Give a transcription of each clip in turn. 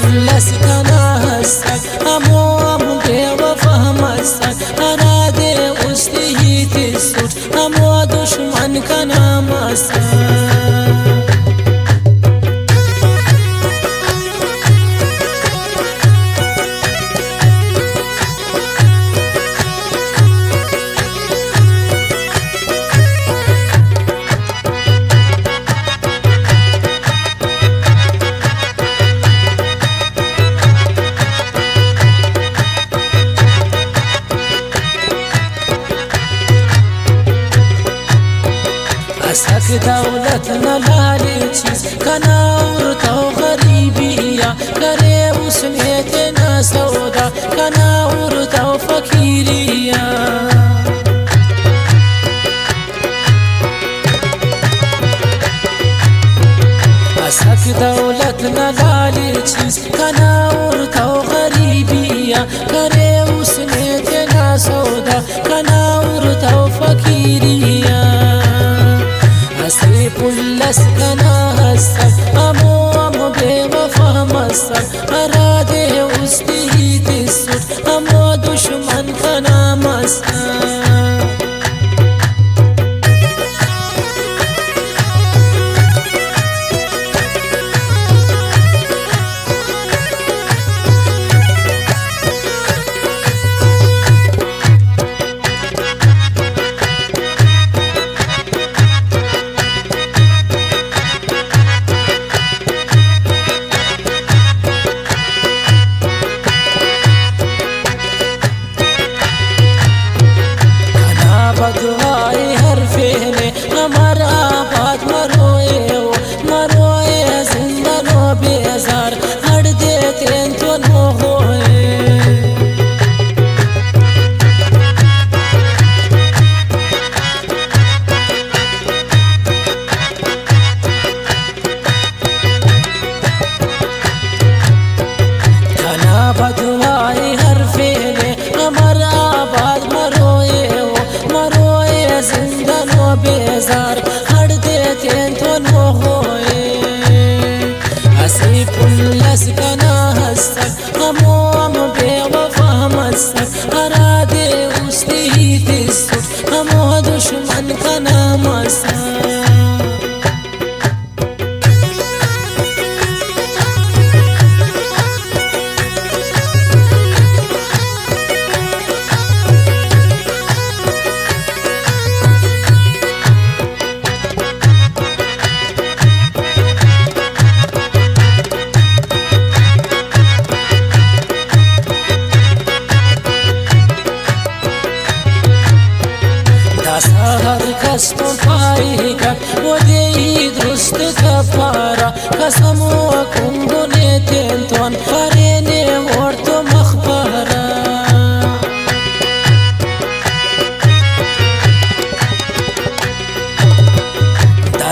كل سكنا هسك أمو بوفا مسك أرادي أستهيت السوت أمو دشمن كنا مسك أسك دولتنا لاليتشيز كنا ورطة غريبية كري وسنيتنا سودا كنا ورطة فكيرية أسك دولتنا لاليتشيز كنا ورطة غريبية كري وسنيتنا سودا كنا ورطة فكيرية أسيب لسكنا هسك أمو بوفا مسك أرادي أستهيت السوت أمو دشمن كنا مسك بدواي هرفيني أمر آباد مروي زندانو بيزار هرديت انتو المغوي كنا بدواي هرفيني أمر آباد مروي زندانو بيزار هرديت انتو المغوي أسيب لسكنا هسك أمو بوفا مسك أرادي أستهيت السوت أمو دشمن كنا مسك سهر كستو فايقك ودي درست كفارة قسمو كنغونيتين تون فريني ورتو مخبارة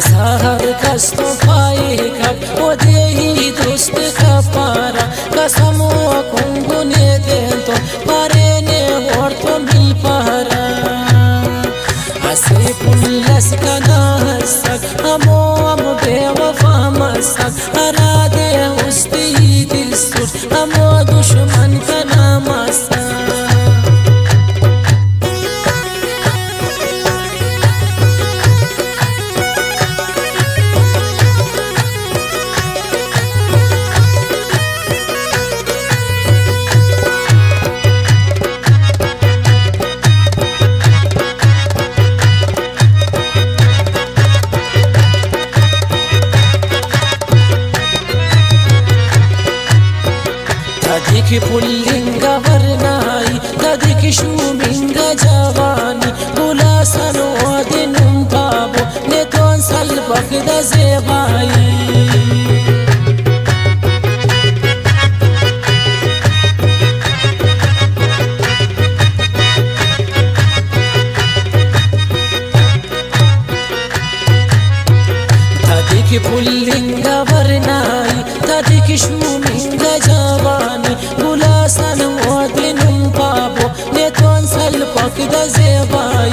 سهر كستو فايقك ودي درست كفارة قسمو كنغونيتين تون فريني ورتو بالبارة أسيب لسكنا هسك أمو بوفا مسك أرادي أستهيت السوت أمو دشمن كنا مسك تديك بولينغا ورناي تديك شومينغا جواني بولا سنو دينم بابو نتون سلبك دا زيباي تديك بولينغا ورناي تديك شومينغا جواني بولا سنو دينم بابو نتون سلبك دا زيباي